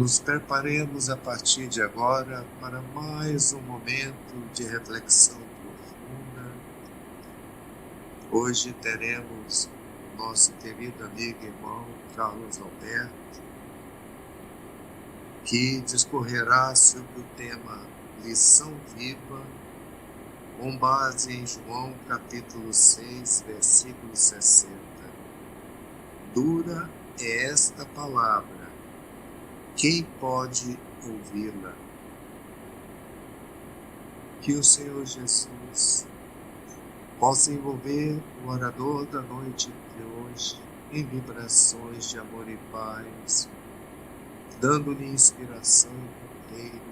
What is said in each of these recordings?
Nos preparemos a partir de agora para mais um momento de reflexão profunda. Hoje teremos nosso querido amigo e irmão Carlos Alberto, que discorrerá sobre o tema Lição Viva, com base em João capítulo 6, versículo 60. Dura é esta palavra, quem pode ouvi-la? Que o Senhor Jesus possa envolver o orador da noite de hoje em vibrações de amor e paz, dando-lhe inspiração e roteiro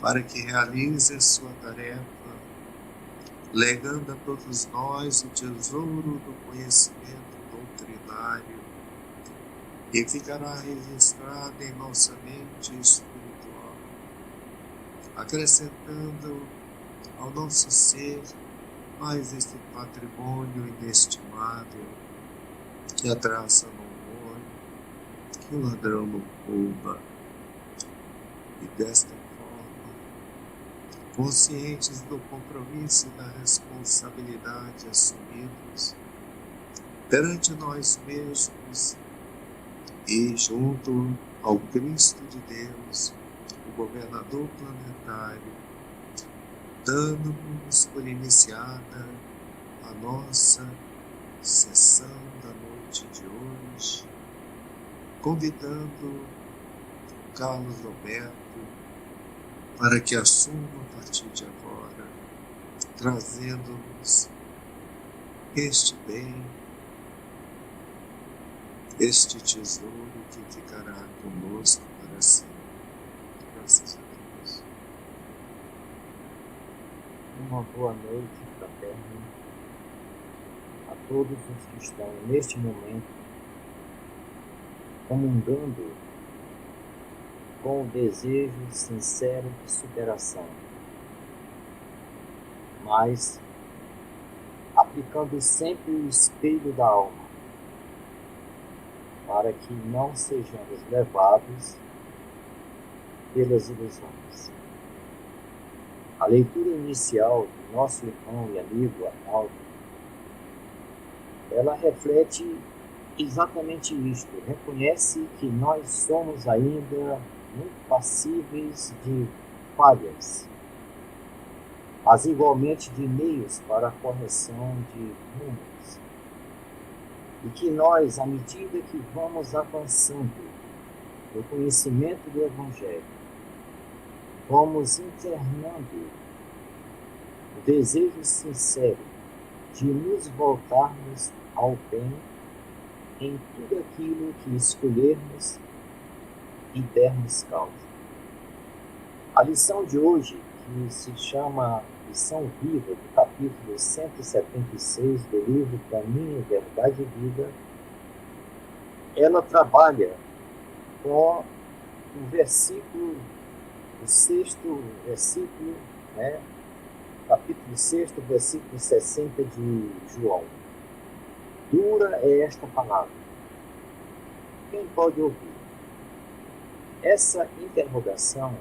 para que realize a sua tarefa, legando a todos nós o tesouro do conhecimento doutrinário que ficará registrado em nossa mente espiritual, acrescentando ao nosso ser mais este patrimônio inestimável que a traça não olha, que o ladrão não rouba. E desta forma, conscientes do compromisso e da responsabilidade assumidos perante nós mesmos e junto ao Cristo de Deus, o governador planetário, dando-nos por iniciada a nossa sessão da noite de hoje, convidando Carlos Alberto para que assuma a partir de agora, trazendo-nos este bem, este tesouro que ficará conosco para sempre. Graças a Deus. Uma boa noite, fraterno, a todos os que estão neste momento comungando com o desejo sincero de superação, mas aplicando sempre o espelho da alma, para que não sejamos levados pelas ilusões. A leitura inicial do nosso irmão e amigo Arnaldo, ela reflete exatamente isto, reconhece que nós somos ainda muito passíveis de falhas, mas igualmente de meios para a correção de rumos. E que nós, à medida que vamos avançando no conhecimento do Evangelho, vamos internando o desejo sincero de nos voltarmos ao bem em tudo aquilo que escolhermos e dermos causa. A lição de hoje, que se chama Lição Viva, do capítulo 176 do livro Caminho, Verdade e Vida, ela trabalha com o versículo, o sexto versículo, capítulo 6, versículo 60 de João. Dura é esta palavra. Quem pode ouvir? Essa interrogação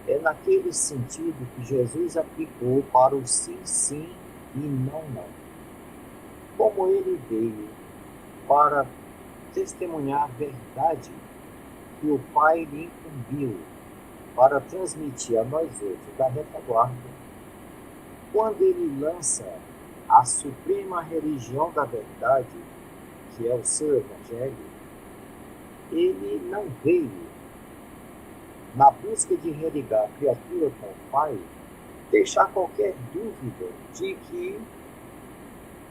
é naquele sentido que Jesus aplicou para o sim, sim e não, não. Como ele veio para testemunhar a verdade que o Pai lhe incumbiu para transmitir a nós outros da retaguarda, quando ele lança a suprema religião da verdade, que é o seu Evangelho, ele não veio na busca de religar a criatura com o Pai, deixar qualquer dúvida de que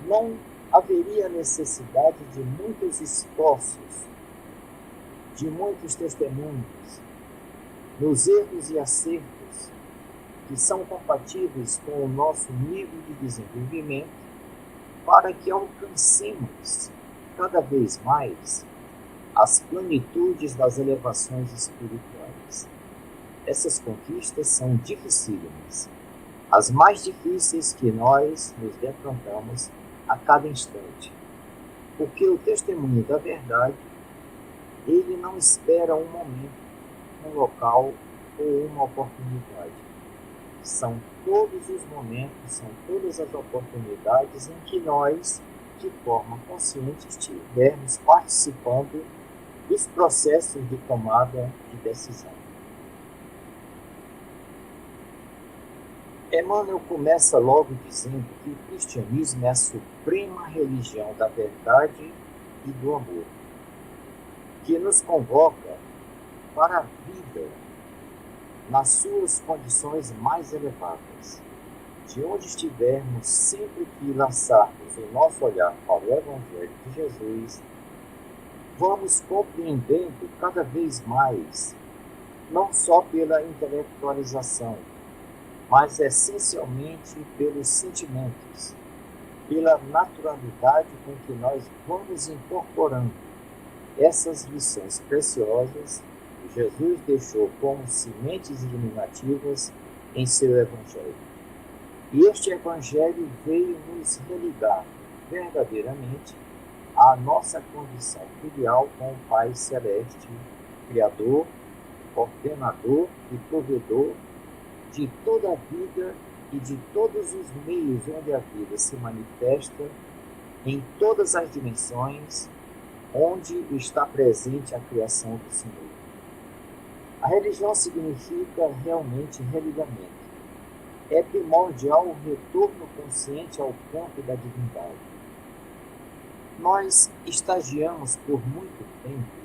não haveria necessidade de muitos esforços, de muitos testemunhos, nos erros e acertos que são compatíveis com o nosso nível de desenvolvimento, para que alcancemos cada vez mais as plenitudes das elevações espirituais. Essas conquistas são dificílimas, as mais difíceis que nós nos defrontamos a cada instante, porque o testemunho da verdade Ele não espera um momento, um local ou uma oportunidade. São todos os momentos, são todas as oportunidades em que nós, de forma consciente, estivermos participando dos processos de tomada de decisão. Emmanuel começa logo dizendo que o cristianismo é a suprema religião da verdade e do amor, que nos convoca para a vida nas suas condições mais elevadas. De onde estivermos, sempre que lançarmos o nosso olhar para o Evangelho de Jesus, vamos compreendendo cada vez mais, não só pela intelectualização, mas essencialmente pelos sentimentos, pela naturalidade com que nós vamos incorporando essas lições preciosas que Jesus deixou como sementes iluminativas em seu Evangelho. E este Evangelho veio nos religar verdadeiramente à nossa condição filial com o Pai Celeste, Criador, ordenador e provedor de toda a vida e de todos os meios onde a vida se manifesta, em todas as dimensões onde está presente a criação do Senhor. A religião significa realmente religamento. É primordial o retorno consciente ao campo da divindade. Nós estagiamos por muito tempo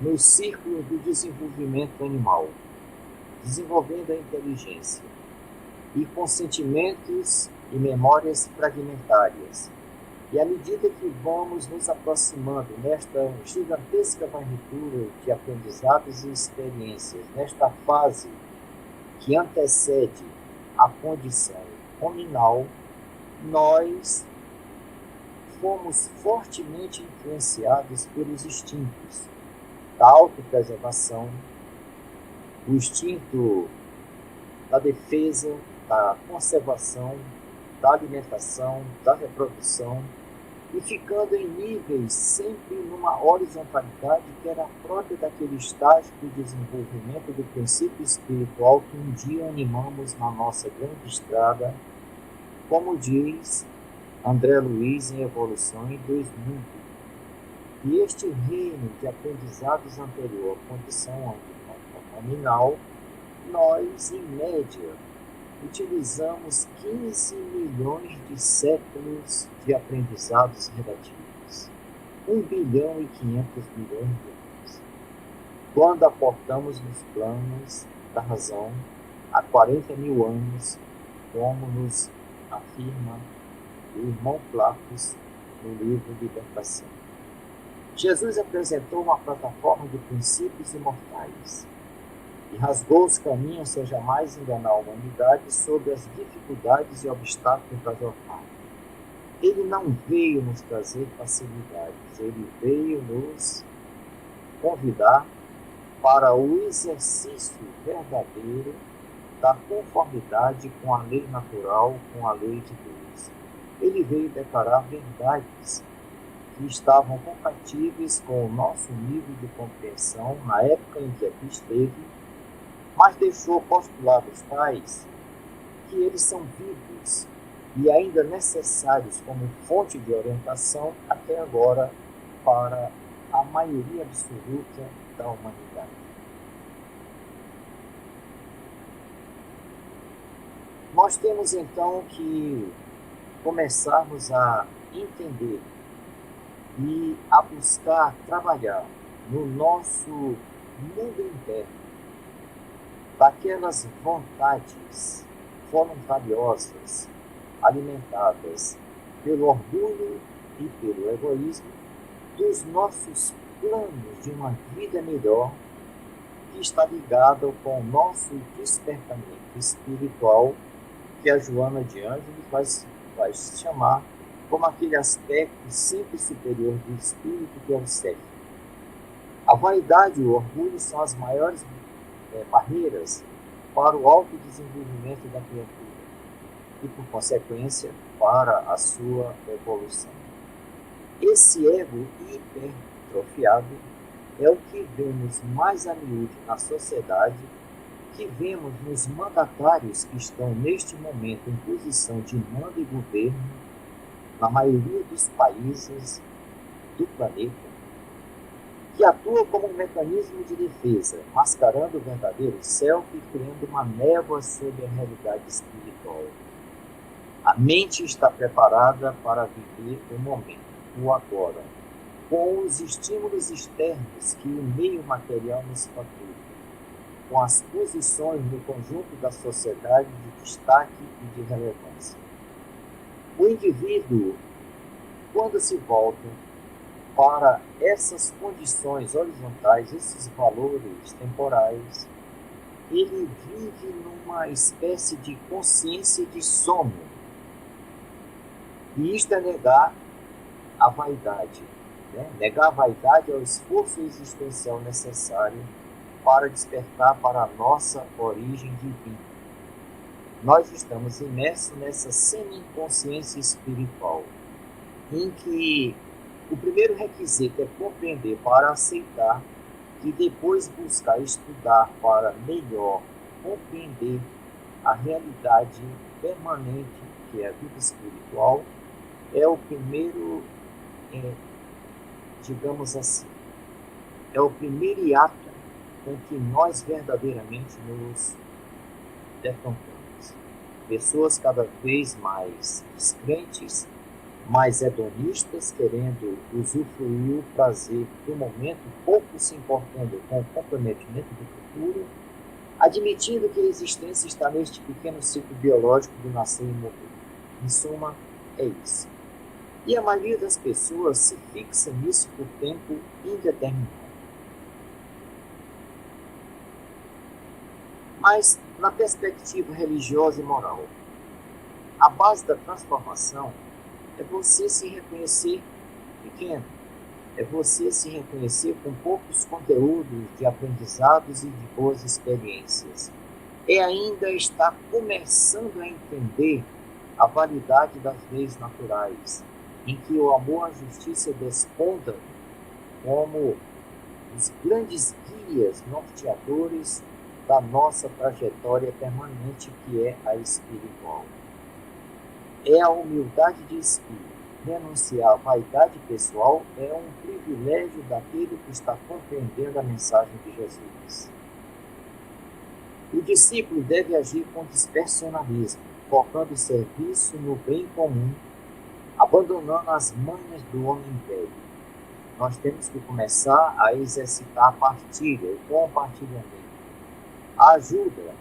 nos círculos do desenvolvimento animal, desenvolvendo a inteligência, e com sentimentos e memórias fragmentárias. E à medida que vamos nos aproximando nesta gigantesca varredura de aprendizados e experiências, nesta fase que antecede a condição hominal, nós fomos fortemente influenciados pelos instintos da autopreservação, o instinto da defesa, da conservação, da alimentação, da reprodução, e ficando em níveis sempre numa horizontalidade que era própria daquele estágio do desenvolvimento do princípio espiritual que um dia animamos na nossa grande estrada, como diz André Luiz em Evolução em 2000. E este reino de aprendizados anterior à condição nominal, nós, em média, utilizamos 15 milhões de séculos de aprendizados relativos, 1 bilhão e 500 milhões de anos. Quando aportamos nos planos da razão há 40 mil anos, como nos afirma o irmão Flaccus no livro Libertação. Jesus apresentou uma plataforma de princípios imortais e rasgou os caminhos sem jamais enganar a humanidade sobre as dificuldades e obstáculos da jornada. Ele não veio nos trazer facilidades, ele veio nos convidar para o exercício verdadeiro da conformidade com a lei natural, com a lei de Deus. Ele veio declarar verdades que estavam compatíveis com o nosso nível de compreensão na época em que aqui esteve, mas deixou postulados tais que eles são vivos e ainda necessários como fonte de orientação até agora para a maioria absoluta da humanidade. Nós temos então que começarmos a entender e a buscar trabalhar no nosso mundo interno daquelas vontades voluntariosas alimentadas pelo orgulho e pelo egoísmo dos nossos planos de uma vida melhor que está ligado com o nosso despertamento espiritual que a Joana de Ângeles vai chamar como aquele aspecto sempre superior do espírito que é o cérebro. A vaidade e o orgulho são as maiores barreiras para o autodesenvolvimento da criatura e, por consequência, para a sua evolução. Esse ego hipertrófico atrofiado, é o que vemos mais a miúde na sociedade, que vemos nos mandatários que estão neste momento em posição de mando e governo na maioria dos países do planeta, que atua como um mecanismo de defesa, mascarando o verdadeiro self e criando uma névoa sobre a realidade espiritual. A mente está preparada para viver o momento, o agora, com os estímulos externos que o meio material nos faculta, com as posições no conjunto da sociedade de destaque e de relevância. O indivíduo, quando se volta para essas condições horizontais, esses valores temporais, ele vive numa espécie de consciência de sono. E isto é negar a vaidade. Negar a vaidade é o esforço existencial necessário para despertar para a nossa origem divina. Nós estamos imersos nessa semi-inconsciência espiritual, em que o primeiro requisito é compreender para aceitar e depois buscar estudar para melhor compreender a realidade permanente que é a vida espiritual. É o primeiro, digamos assim, é o primeiro hiato com que nós verdadeiramente nos defrontamos. Pessoas cada vez mais descrentes, mais hedonistas, querendo usufruir o prazer do momento, pouco se importando com o comprometimento do futuro, admitindo que a existência está neste pequeno ciclo biológico do nascer e morrer. Em suma, é isso. E a maioria das pessoas se fixa nisso por tempo indeterminado. Mas, na perspectiva religiosa e moral, a base da transformação é você se reconhecer pequeno, é você se reconhecer com poucos conteúdos de aprendizados e de boas experiências. É ainda estar começando a entender a validade das leis naturais, em que o amor à justiça desponta como os grandes guias norteadores da nossa trajetória permanente, que é a espiritual. É a humildade de espírito. Renunciar à vaidade pessoal é um privilégio daquele que está compreendendo a mensagem de Jesus. O discípulo deve agir com despersonalismo, focando o serviço no bem comum, abandonando as manhas do homem velho. Nós temos que começar a exercitar a partilha, o compartilhamento, a ajuda,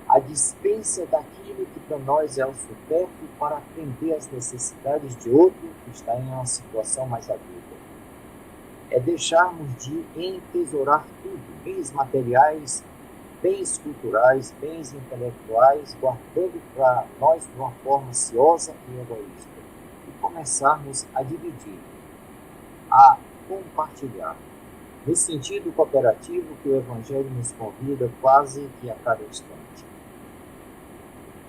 a dispensa daquilo que para nós é o supérfluo para atender às necessidades de outro que está em uma situação mais aguda. É deixarmos de entesourar tudo, bens materiais, bens culturais, bens intelectuais, guardando para nós de uma forma ociosa e egoísta, e começarmos a dividir, a compartilhar, no sentido cooperativo que o Evangelho nos convida quase que a cada instante.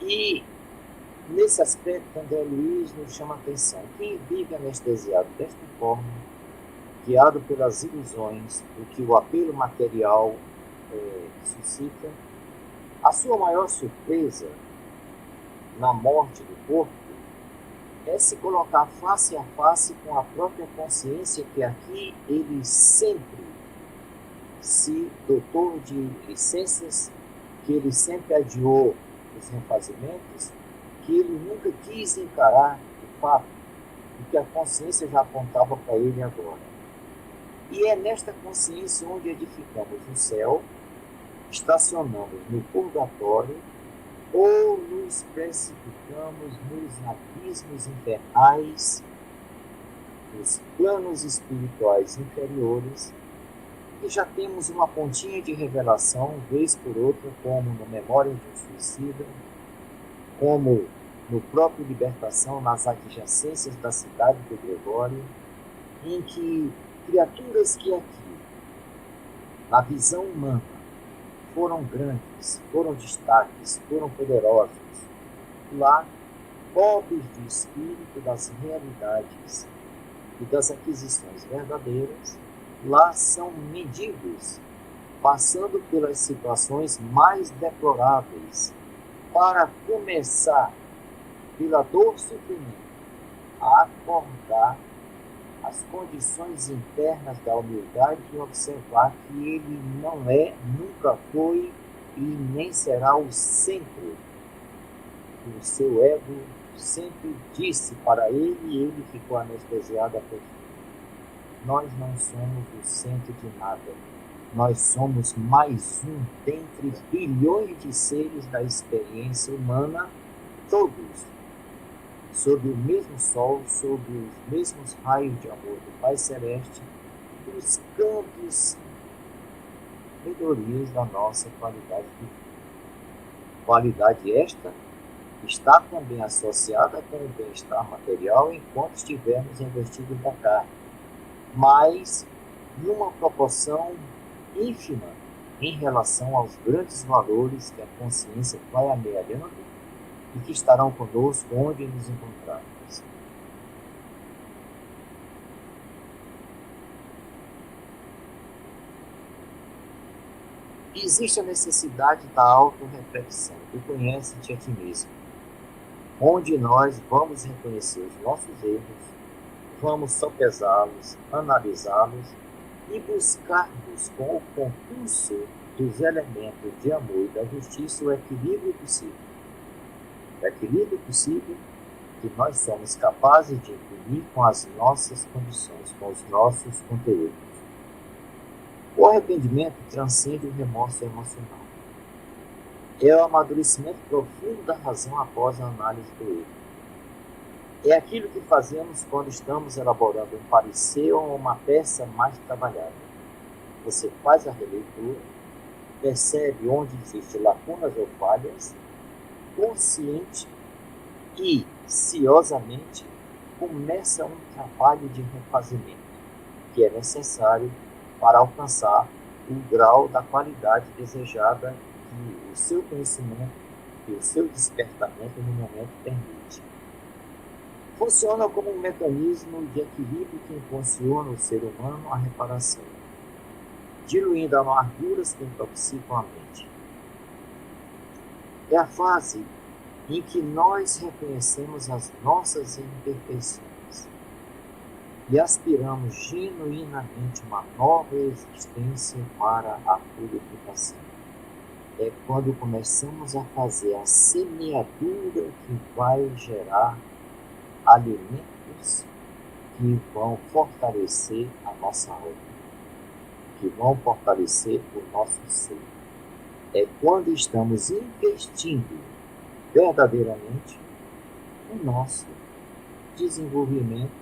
E, nesse aspecto, André Luiz nos chama a atenção. Quem vive anestesiado desta forma, guiado pelas ilusões do que o apelo material suscita, a sua maior surpresa na morte do corpo é se colocar face a face com a própria consciência que aqui ele sempre se dotou de licenças, que ele sempre adiou os refazimentos, que ele nunca quis encarar o fato, o que a consciência já apontava para ele agora. E é nesta consciência onde edificamos o céu, estacionamos no purgatório ou nos precipitamos nos abismos infernais, nos planos espirituais inferiores, e já temos uma pontinha de revelação, vez por outra, como no Memória de um Suicida, como no próprio Libertação, nas adjacências da cidade do Gregório, em que criaturas que aqui, na visão humana, foram grandes, foram destaques, foram poderosos, lá, pobres de espírito das realidades e das aquisições verdadeiras, lá são mendigos, passando pelas situações mais deploráveis, para começar, pela dor e sofrimento, a acordar as condições internas da humildade e observar que ele não é, nunca foi e nem será o centro. O seu ego sempre disse para ele e ele ficou anestesiado a por nós não somos o centro de nada. Nós somos mais um dentre bilhões de seres da experiência humana, todos sob o mesmo sol, sob os mesmos raios de amor do Pai Celeste, buscando melhorias da nossa qualidade de vida. Qualidade esta está também associada com o bem-estar material enquanto estivermos investidos na carne, mas numa proporção ínfima em relação aos grandes valores que a consciência vai amealhando e que estarão conosco onde nos encontrarmos. Existe a necessidade da autorreflexão, do conhece-te a ti mesmo, onde nós vamos reconhecer os nossos erros, vamos sopesá-los, analisá-los e buscarmos com o concurso dos elementos de amor e da justiça o equilíbrio possível. O equilíbrio possível que nós somos capazes de imprimir com as nossas condições, com os nossos conteúdos. O arrependimento transcende o remorso emocional. É o amadurecimento profundo da razão após a análise do erro. É aquilo que fazemos quando estamos elaborando um parecer ou uma peça mais trabalhada. Você faz a releitura, percebe onde existem lacunas ou falhas, consciente e ciosamente começa um trabalho de refazimento que é necessário para alcançar o grau da qualidade desejada que o seu conhecimento e o seu despertamento no momento permite. Funciona como um mecanismo de equilíbrio que impulsiona o ser humano à reparação, diluindo amarguras que intoxicam a mente. É a fase em que nós reconhecemos as nossas imperfeições e aspiramos genuinamente uma nova existência para a purificação. É quando começamos a fazer a semeadura que vai gerar alimentos que vão fortalecer a nossa alma, que vão fortalecer o nosso ser. É quando estamos investindo verdadeiramente no nosso desenvolvimento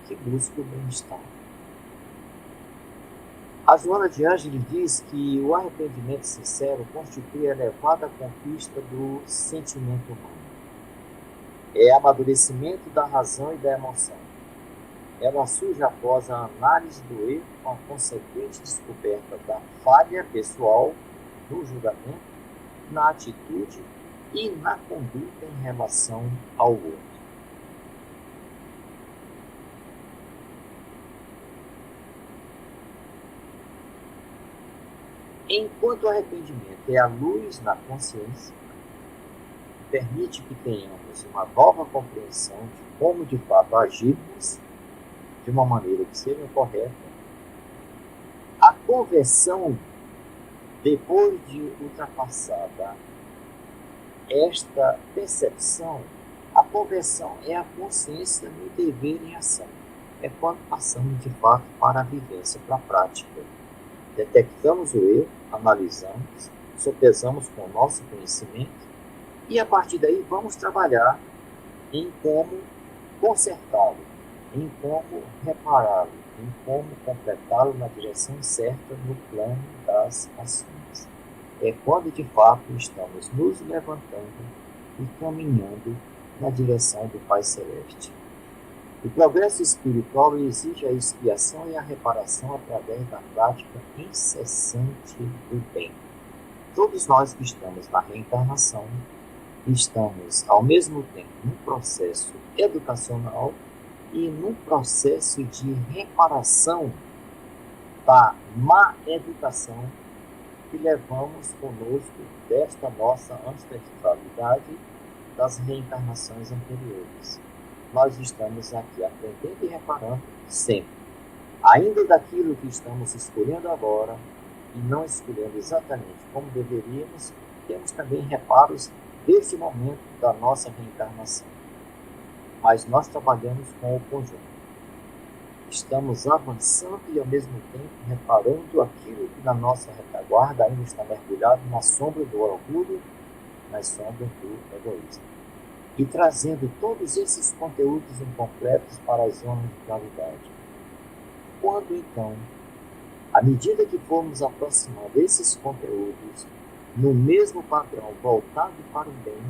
que busca o bem-estar. A Joana de Ângeles diz que o arrependimento sincero constitui a elevada conquista do sentimento humano. É amadurecimento da razão e da emoção. Ela surge após a análise do erro com a consequente descoberta da falha pessoal no julgamento, na atitude e na conduta em relação ao outro. Enquanto o arrependimento é a luz na consciência, permite que tenhamos uma nova compreensão de como de fato agirmos de uma maneira que seja correta, a conversão, depois de ultrapassada esta percepção, a conversão é a consciência no dever em ação. É quando passamos de fato para a vivência, para a prática. Detectamos o erro, analisamos, sopesamos com o nosso conhecimento e a partir daí vamos trabalhar em como consertá-lo, em como repará-lo, em como completá-lo na direção certa no plano das ações. É quando de fato estamos nos levantando e caminhando na direção do Pai Celeste. O progresso espiritual exige a expiação e a reparação através da prática incessante do bem. Todos nós que estamos na reencarnação estamos, ao mesmo tempo, num processo educacional e num processo de reparação da má educação que levamos conosco desta nossa ancestralidade das reencarnações anteriores. Nós estamos aqui aprendendo e reparando sempre, ainda daquilo que estamos escolhendo agora e não escolhendo exatamente como deveríamos, temos também reparos deste momento da nossa reencarnação. Mas nós trabalhamos com o conjunto. Estamos avançando e ao mesmo tempo reparando aquilo que na nossa retaguarda ainda está mergulhado na sombra do orgulho, nas sombras do egoísmo. E trazendo todos esses conteúdos incompletos para as zonas de claridade. Quando então, à medida que formos aproximando esses conteúdos no mesmo padrão voltado para o bem,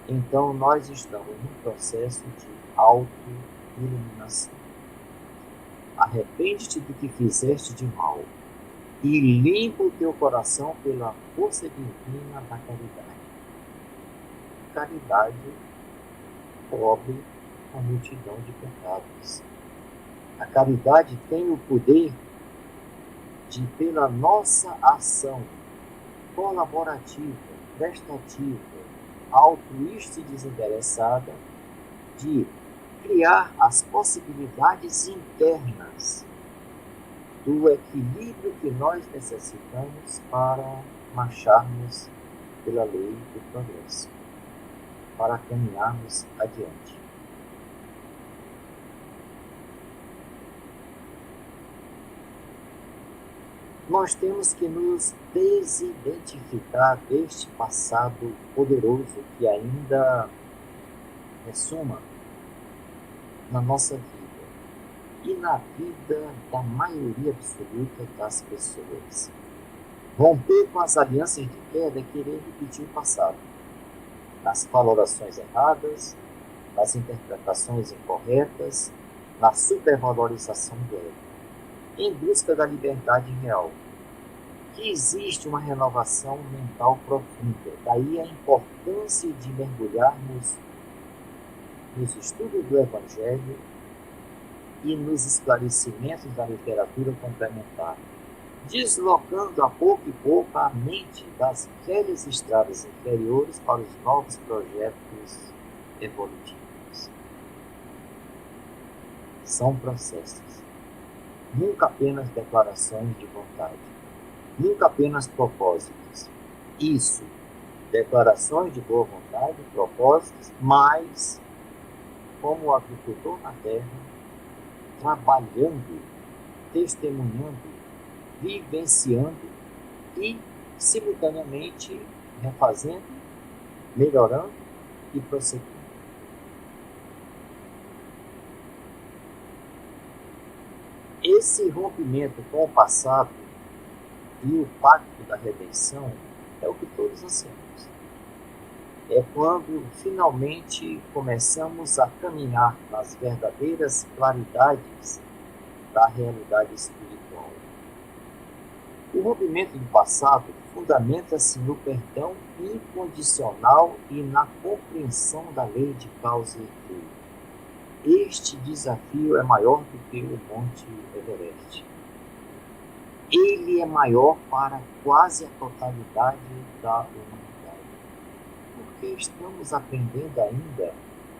então nós estamos num processo de auto-iluminação. Arrepende-te do que fizeste de mal e limpa o teu coração pela força divina da caridade. Caridade cobre a multidão de pecados. A caridade tem o poder de, pela nossa ação colaborativa, prestativa, altruísta e desinteressada, de criar as possibilidades internas do equilíbrio que nós necessitamos para marcharmos pela lei do progresso, para caminharmos adiante. Nós temos que nos desidentificar deste passado poderoso que ainda ressuma na nossa vida e na vida da maioria absoluta das pessoas. Romper com as alianças de queda é querer repetir o passado, nas valorações erradas, nas interpretações incorretas, na supervalorização do ego, em busca da liberdade real. Que existe uma renovação mental profunda, daí a importância de mergulharmos nos estudos do Evangelho e nos esclarecimentos da literatura complementar, deslocando a pouco e pouco a mente das velhas estradas inferiores para os novos projetos evolutivos. São processos, nunca apenas declarações de vontade, nunca apenas propósitos. Isso, declarações de boa vontade, propósitos, mas como o agricultor na terra, trabalhando, testemunhando, vivenciando e, simultaneamente, refazendo, melhorando e prosseguindo. Esse rompimento com o passado e o pacto da redenção é o que todos anseiamos. É quando finalmente começamos a caminhar nas verdadeiras claridades da realidade espiritual. O rompimento do passado fundamenta-se no perdão incondicional e na compreensão da lei de causa e efeito. Este desafio é maior do que o Monte Everest. Ele é maior para quase a totalidade da humanidade. Porque estamos aprendendo ainda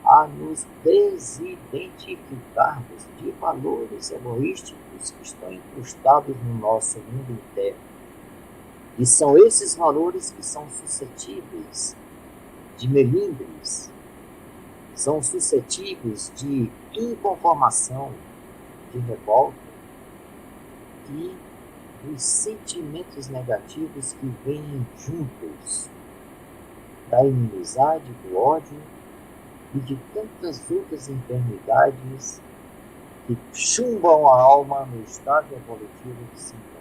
a nos desidentificarmos de valores egoísticos que estão incrustados no nosso mundo interno. E são esses valores que são suscetíveis de melindres, são suscetíveis de inconformação, de revolta e dos sentimentos negativos que vêm juntos da inimizade, do ódio e de tantas outras enfermidades que chumbam a alma no estado evolutivo que se encontra.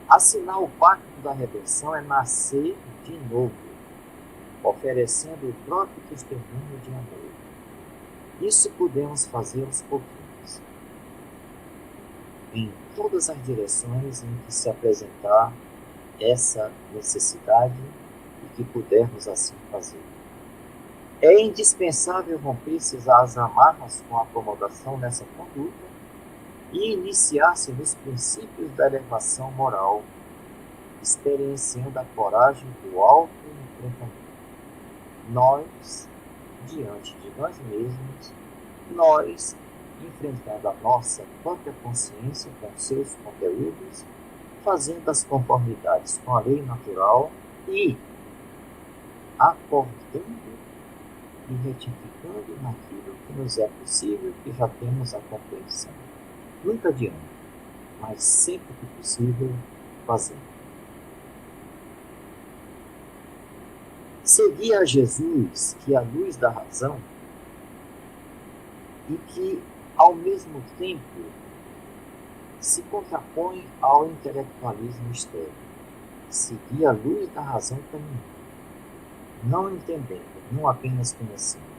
Assinar o pacto da redenção é nascer de novo, oferecendo o próprio testemunho de amor. Isso podemos fazer aos pouquinhos, em todas as direções em que se apresentar essa necessidade e que pudermos assim fazer. É indispensável romper-se as amarras com a acomodação nessa conduta e iniciar-se nos princípios da elevação moral, experienciando a coragem do auto-enfrentamento. Nós, diante de nós mesmos, nós, enfrentando a nossa própria consciência com seus conteúdos, fazendo as conformidades com a lei natural e acordando e retificando naquilo que nos é possível, que já temos a compreensão. Nunca adianta, mas sempre que possível, fazendo. Seguir a Jesus, que é a luz da razão, e que, ao mesmo tempo, se contrapõe ao intelectualismo estéril. Seguir a luz da razão caminhando, não entendendo, não apenas conhecendo.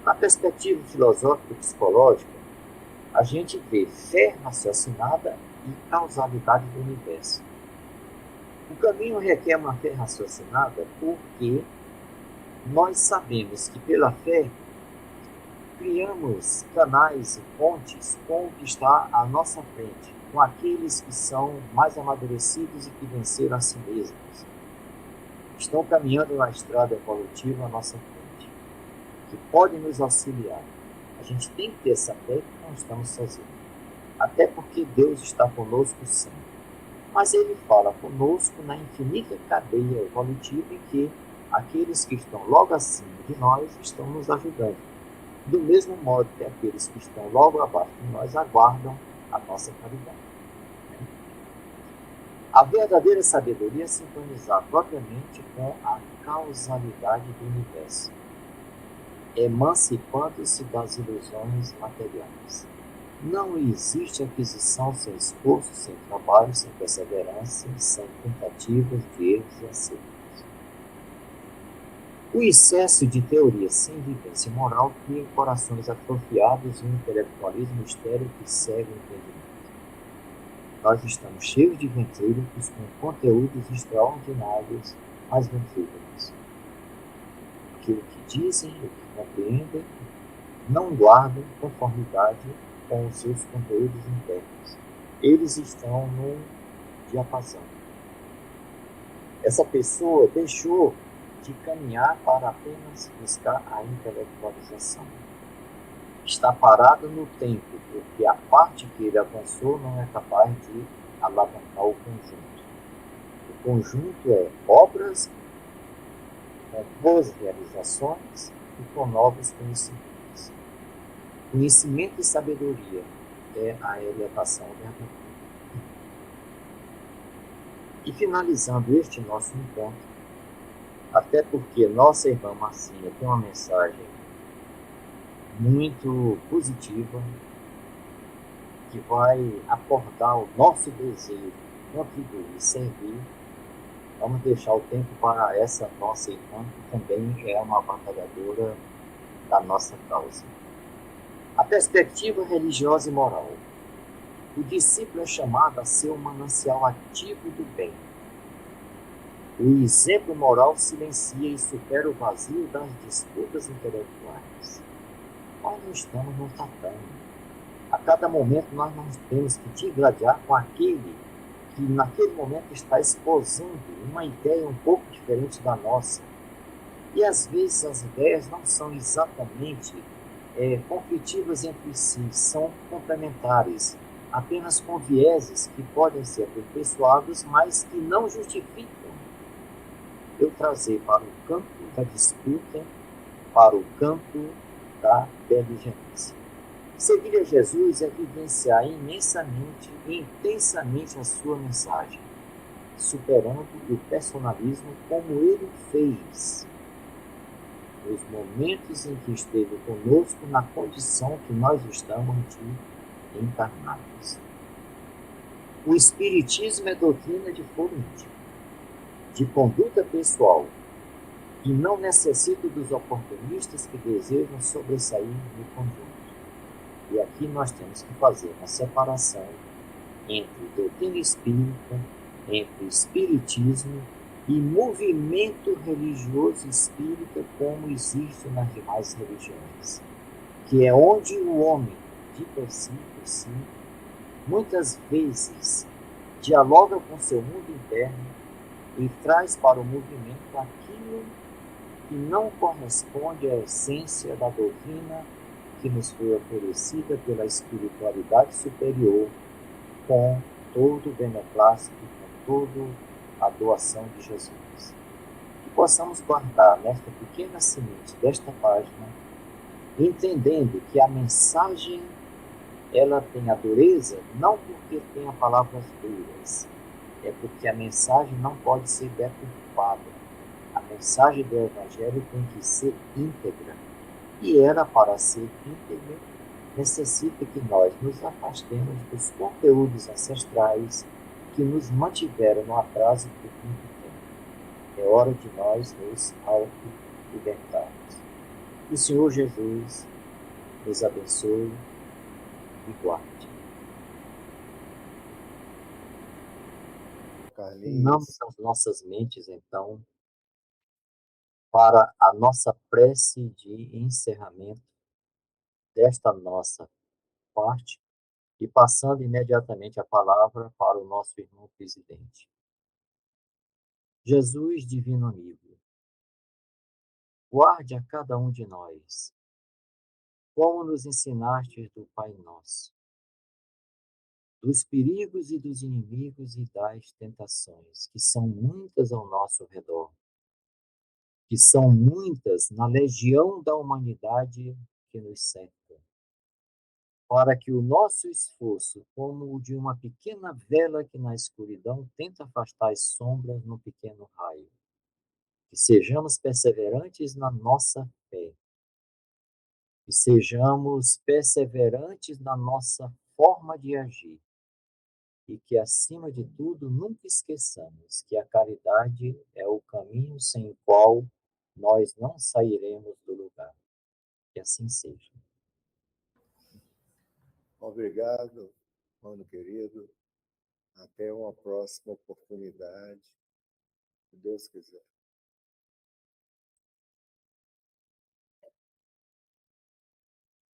Na perspectiva filosófica e psicológica, a gente vê fé raciocinada e causalidade do universo. O caminho requer uma fé raciocinada porque nós sabemos que pela fé criamos canais e pontes com o que está à nossa frente, com aqueles que são mais amadurecidos e que venceram a si mesmos. Estão caminhando na estrada evolutiva à nossa frente, que podem nos auxiliar. A gente tem que ter essa fé que não estamos sozinhos. Até porque Deus está conosco sempre. Mas Ele fala conosco na infinita cadeia evolutiva em que aqueles que estão logo acima de nós estão nos ajudando. Do mesmo modo que aqueles que estão logo abaixo de nós aguardam a nossa caridade. A verdadeira sabedoria é sintonizar propriamente com a causalidade do universo, emancipando-se das ilusões materiais. Não existe aquisição sem esforço, sem trabalho, sem perseverança, sem tentativas de erros e acertos. O excesso de teoria sem vivência moral cria corações atrofiados e um intelectualismo estéril que segue o entendimento. Nós estamos cheios de ventrílocos com conteúdos extraordinários, mas ventrílocos. Aquilo que dizem, o que compreendem, não guardam conformidade com os seus conteúdos internos. Eles estão num diapasão. Essa pessoa deixou de caminhar para apenas buscar a intelectualização. Está parado no tempo, porque a parte que ele avançou não é capaz de alavancar o conjunto. O conjunto é obras com boas realizações e com novos conhecimentos. Conhecimento e sabedoria é a elevação verdadeira. E finalizando este nosso encontro, até porque nossa irmã Marcinha tem uma mensagem muito positiva, que vai acordar o nosso desejo, contribuir e servir. Vamos deixar o tempo para essa nossa irmã, que também é uma batalhadora da nossa causa. A perspectiva religiosa e moral. O discípulo é chamado a ser um manancial ativo do bem. O exemplo moral silencia e supera o vazio das disputas intelectuais. Nós não estamos no tatame. A cada momento nós não temos que digladiar com aquele que naquele momento está exposando uma ideia um pouco diferente da nossa. E às vezes as ideias não são exatamente conflitivas entre si, são complementares, apenas com vieses que podem ser aperfeiçoados, mas que não justificam eu trazer para o campo da disputa, para o campo da beligerância. Seguir a Jesus é vivenciar imensamente e intensamente a sua mensagem, superando o personalismo como ele fez nos momentos em que esteve conosco na condição que nós estamos de encarnados. O Espiritismo é doutrina de foro íntimo, de conduta pessoal, e não necessita dos oportunistas que desejam sobressair no conjunto. E aqui nós temos que fazer uma separação entre doutrina espírita, entre espiritismo e movimento religioso espírita como existe nas demais religiões, que é onde o homem, de per si, por si, muitas vezes dialoga com seu mundo interno e traz para o movimento aquilo que não corresponde à essência da doutrina que nos foi oferecida pela espiritualidade superior, com todo o beneplácito, com toda a doação de Jesus. Que possamos guardar nesta pequena semente desta página, entendendo que a mensagem ela tem a dureza não porque tenha palavras duras, é porque a mensagem não pode ser deturpada. A mensagem do Evangelho tem que ser íntegra. E ela, para ser íntegra, necessita que nós nos afastemos dos conteúdos ancestrais que nos mantiveram no atraso por muito tempo. É hora de nós nos auto-libertarmos. Que o Senhor Jesus nos abençoe e guarde. Unamos as nossas mentes, então, para a nossa prece de encerramento desta nossa parte e passando imediatamente a palavra para o nosso irmão presidente. Jesus, divino amigo, guarde a cada um de nós, como nos ensinastes do Pai Nosso, dos perigos e dos inimigos e das tentações, que são muitas ao nosso redor, que são muitas na legião da humanidade que nos cerca, para que o nosso esforço, como o de uma pequena vela que na escuridão tenta afastar as sombras no pequeno raio, que sejamos perseverantes na nossa fé, que sejamos perseverantes na nossa forma de agir e que, acima de tudo, nunca esqueçamos que a caridade é o caminho sem o qual nós não sairemos do lugar. Que assim seja. Obrigado, mano querido. Até uma próxima oportunidade, se Deus quiser.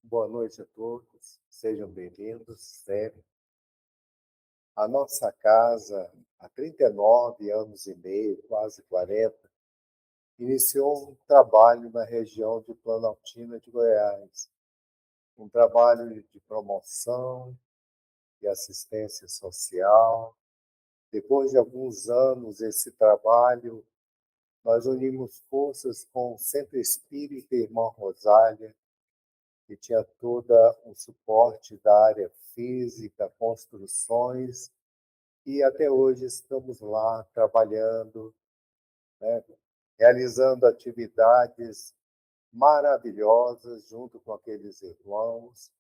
Boa noite a todos, sejam bem-vindos sempre. A nossa casa, há 39 anos e meio, quase 40, iniciou um trabalho na região de Planaltina de Goiás, um trabalho de promoção e assistência social. Depois de alguns anos, esse trabalho, nós unimos forças com o Centro Espírita Irmã Rosália, que tinha todo o suporte da área física, construções, e até hoje estamos lá trabalhando, né, realizando atividades maravilhosas junto com aqueles irmãos.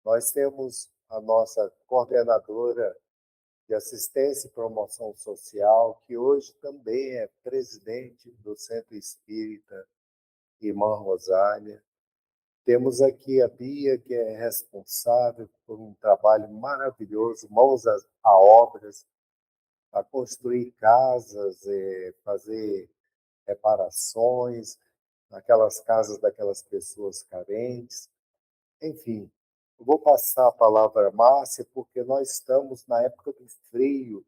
Nós temos a nossa coordenadora de assistência e promoção social, que hoje também é presidente do Centro Espírita Irmã Rosália. Temos aqui a Bia, que é responsável por um trabalho maravilhoso, mãos a obras, a construir casas, fazer reparações naquelas casas daquelas pessoas carentes. Enfim, eu vou passar a palavra a Márcia, porque nós estamos na época do frio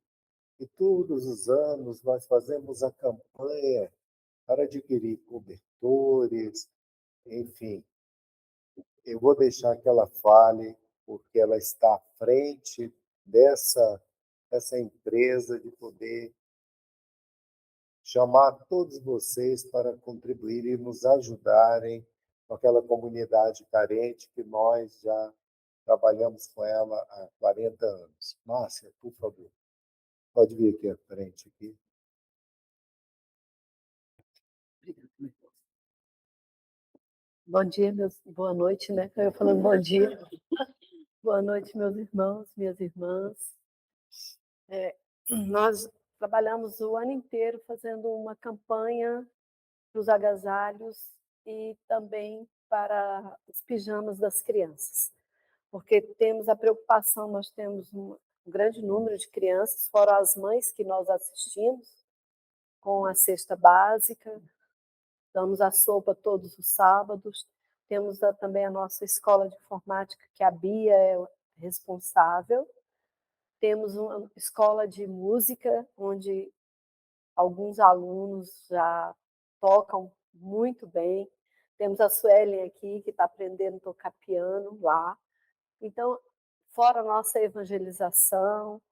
e todos os anos nós fazemos a campanha para adquirir cobertores, enfim. Eu vou deixar que ela fale, porque ela está à frente dessa empresa de poder chamar todos vocês para contribuírem e nos ajudarem com aquela comunidade carente que nós já trabalhamos com ela há 40 anos. Márcia, por favor, pode vir aqui à frente. Aqui. Bom dia, boa noite, né? Eu falando bom dia. Boa noite, meus irmãos, minhas irmãs. Nós trabalhamos o ano inteiro fazendo uma campanha para os agasalhos e também para os pijamas das crianças, porque temos a preocupação, nós temos um grande número de crianças, fora as mães que nós assistimos com a cesta básica, damos a sopa todos os sábados, temos também a nossa escola de informática, que a Bia é responsável. Temos uma escola de música, onde alguns alunos já tocam muito bem. Temos a Suelen aqui, que está aprendendo a tocar piano lá. Então, fora a nossa evangelização,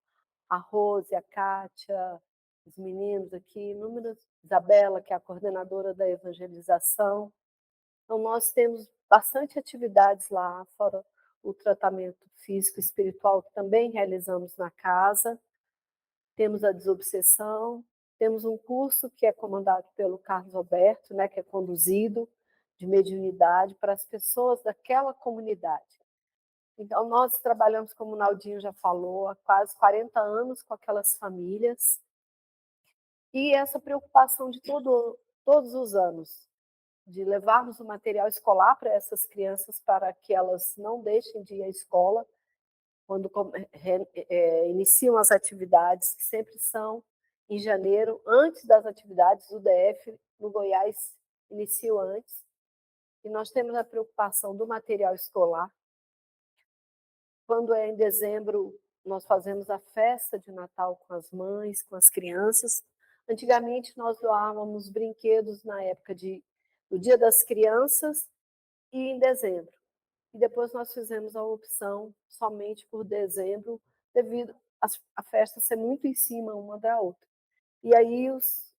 a Rose, a Kátia, os meninos aqui, inúmeras, Isabela, que é a coordenadora da evangelização. Então, nós temos bastante atividades lá, fora o tratamento físico e espiritual, que também realizamos na casa. Temos a desobsessão, temos um curso que é comandado pelo Carlos Alberto, né, que é conduzido de mediunidade para as pessoas daquela comunidade. Então, nós trabalhamos, como o Naldinho já falou, há quase 40 anos com aquelas famílias. E essa preocupação de todos os anos, de levarmos o material escolar para essas crianças, para que elas não deixem de ir à escola, quando iniciam as atividades, que sempre são em janeiro, antes das atividades do DF, no Goiás, iniciam antes. E nós temos a preocupação do material escolar. Quando é em dezembro, nós fazemos a festa de Natal com as mães, com as crianças. Antigamente, nós doávamos brinquedos na época do Dia das Crianças e em dezembro. E depois nós fizemos a opção somente por dezembro, devido a festa ser muito em cima uma da outra. E aí os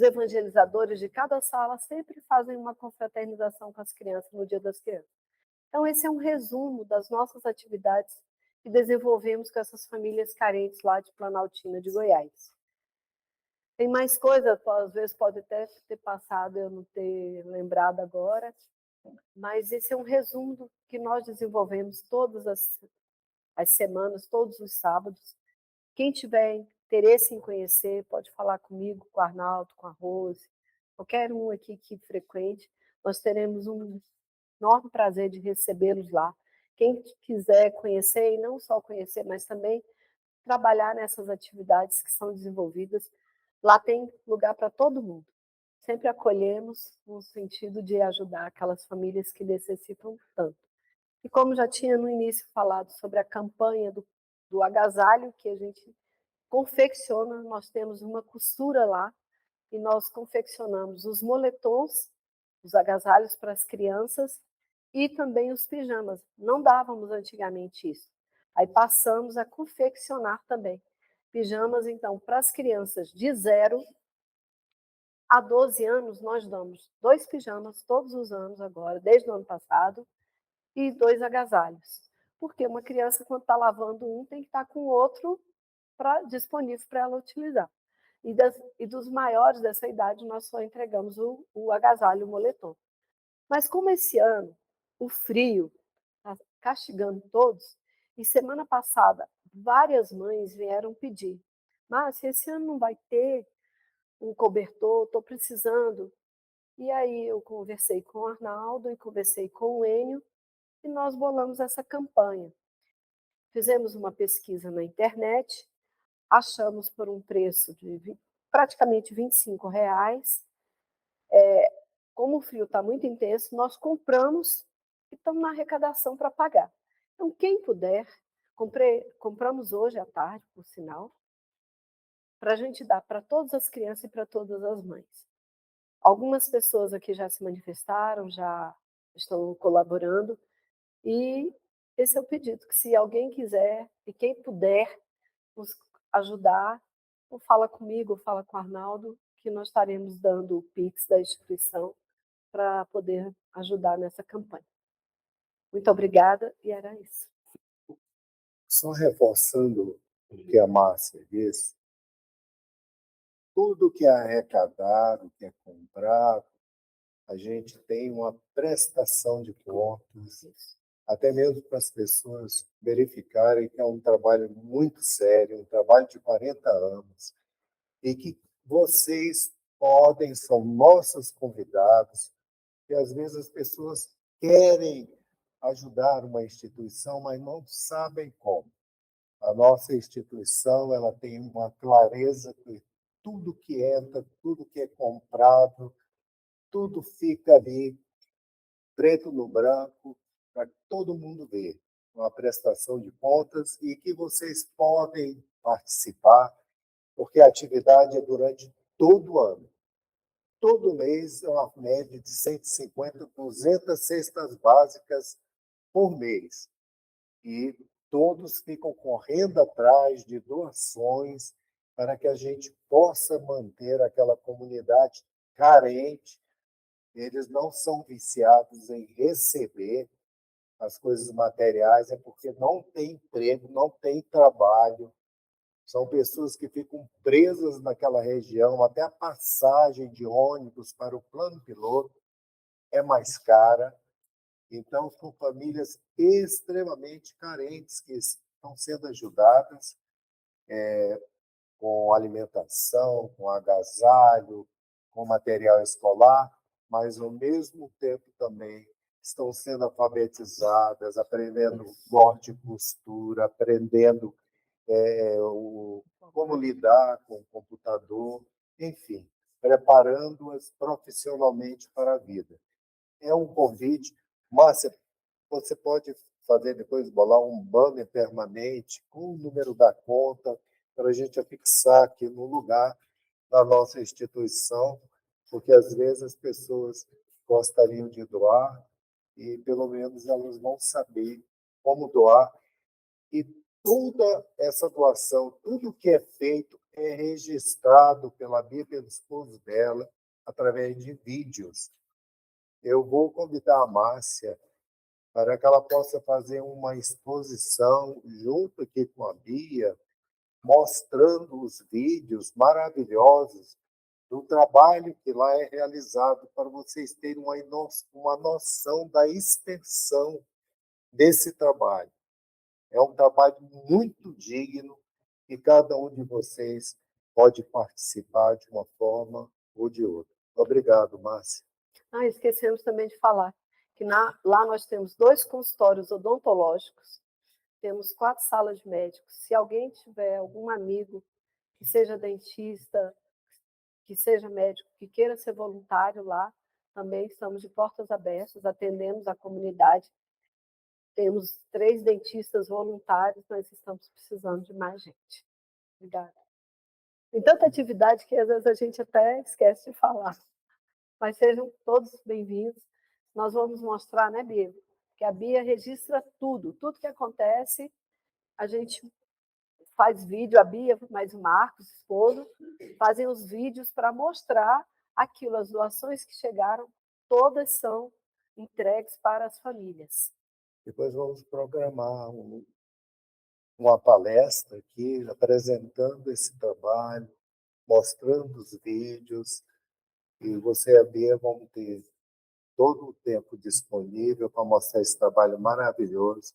evangelizadores de cada sala sempre fazem uma confraternização com as crianças no Dia das Crianças. Então, esse é um resumo das nossas atividades que desenvolvemos com essas famílias carentes lá de Planaltina, de Goiás. Tem mais coisa, às vezes pode até ter passado, eu não ter lembrado agora, mas esse é um resumo do que nós desenvolvemos todas as semanas, todos os sábados. Quem tiver interesse em conhecer, pode falar comigo, com o Arnaldo, com a Rose, qualquer um aqui que frequente. Nós teremos um enorme prazer de recebê-los lá. Quem quiser conhecer, e não só conhecer, mas também trabalhar nessas atividades que são desenvolvidas, lá tem lugar para todo mundo. Sempre acolhemos no sentido de ajudar aquelas famílias que necessitam tanto. E como já tinha no início falado sobre a campanha do agasalho, que a gente confecciona, nós temos uma costura lá, e nós confeccionamos os moletons, os agasalhos para as crianças, e também os pijamas. Não dávamos antigamente isso. Aí passamos a confeccionar também. Pijamas, então, para as crianças de 0 a 12 anos, nós damos 2 pijamas todos os anos agora, desde o ano passado, e 2 agasalhos. Porque uma criança, quando está lavando um, tem que estar com o outro disponível para ela utilizar. E dos maiores dessa idade, nós só entregamos o agasalho, o moletom. Mas como esse ano o frio está castigando todos, e semana passada várias mães vieram pedir, Márcia, esse ano não vai ter um cobertor, estou precisando. E aí eu conversei com o Arnaldo e conversei com o Enio, e nós bolamos essa campanha. Fizemos uma pesquisa na internet, achamos por um preço de praticamente R$ 25. Como o frio está muito intenso, nós compramos e estamos na arrecadação para pagar. Então, quem puder, compramos hoje à tarde, por sinal, para a gente dar para todas as crianças e para todas as mães. Algumas pessoas aqui já se manifestaram, já estão colaborando, e esse é o pedido, que se alguém quiser e quem puder nos ajudar, ou fala comigo, ou fala com o Arnaldo, que nós estaremos dando o Pix da instituição para poder ajudar nessa campanha. Muito obrigada, e era isso. Só reforçando o que a Márcia disse, tudo que é arrecadado, que é comprado, a gente tem uma prestação de contas, até mesmo para as pessoas verificarem que é um trabalho muito sério, um trabalho de 40 anos, e que vocês podem, são nossos convidados, e às vezes as pessoas querem ajudar uma instituição, mas não sabem como. A nossa instituição, ela tem uma clareza que tudo que entra, tudo que é comprado, tudo fica ali preto no branco, para todo mundo ver, uma prestação de contas e que vocês podem participar, porque a atividade é durante todo o ano. Todo mês é uma média de 150, 200 cestas básicas por mês. E todos ficam correndo atrás de doações para que a gente possa manter aquela comunidade carente. Eles não são viciados em receber as coisas materiais, é porque não tem emprego, não tem trabalho. São pessoas que ficam presas naquela região, até a passagem de ônibus para o plano piloto é mais cara. Então, são famílias extremamente carentes que estão sendo ajudadas com alimentação, com agasalho, com material escolar, mas, ao mesmo tempo, também estão sendo alfabetizadas, aprendendo corte e costura, aprendendo como lidar com o computador, enfim, preparando-as profissionalmente para a vida. É um convite. Márcia, você pode fazer depois, bolar um banner permanente com o número da conta para a gente afixar aqui no lugar da nossa instituição, porque às vezes as pessoas gostariam de doar e pelo menos elas vão saber como doar. E toda essa doação, tudo que é feito é registrado pela Bia e pelo esposo dela através de vídeos. Eu vou convidar a Márcia para que ela possa fazer uma exposição junto aqui com a Bia, mostrando os vídeos maravilhosos do trabalho que lá é realizado, para vocês terem uma noção da extensão desse trabalho. É um trabalho muito digno e cada um de vocês pode participar de uma forma ou de outra. Obrigado, Márcia. Esquecemos também de falar que lá nós temos 2 consultórios odontológicos, temos 4 salas de médicos. Se alguém tiver algum amigo que seja dentista, que seja médico, que queira ser voluntário lá, também estamos de portas abertas, atendemos a comunidade. Temos 3 dentistas voluntários, mas estamos precisando de mais gente. Obrigada. Tem tanta atividade que às vezes a gente até esquece de falar. Mas sejam todos bem-vindos. Nós vamos mostrar, né, Bia? Que a Bia registra tudo que acontece. A gente faz vídeo, a Bia, mais o Marcos, esposo, fazem os vídeos para mostrar aquilo, as doações que chegaram, todas são entregues para as famílias. Depois vamos programar uma palestra aqui, apresentando esse trabalho, mostrando os vídeos, e você e a Bia vão ter todo o tempo disponível para mostrar esse trabalho maravilhoso,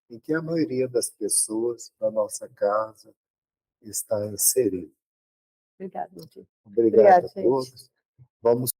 em que a maioria das pessoas da nossa casa está inserida. Obrigada, Nadir. Obrigado a Obrigada, todos. gente. Vamos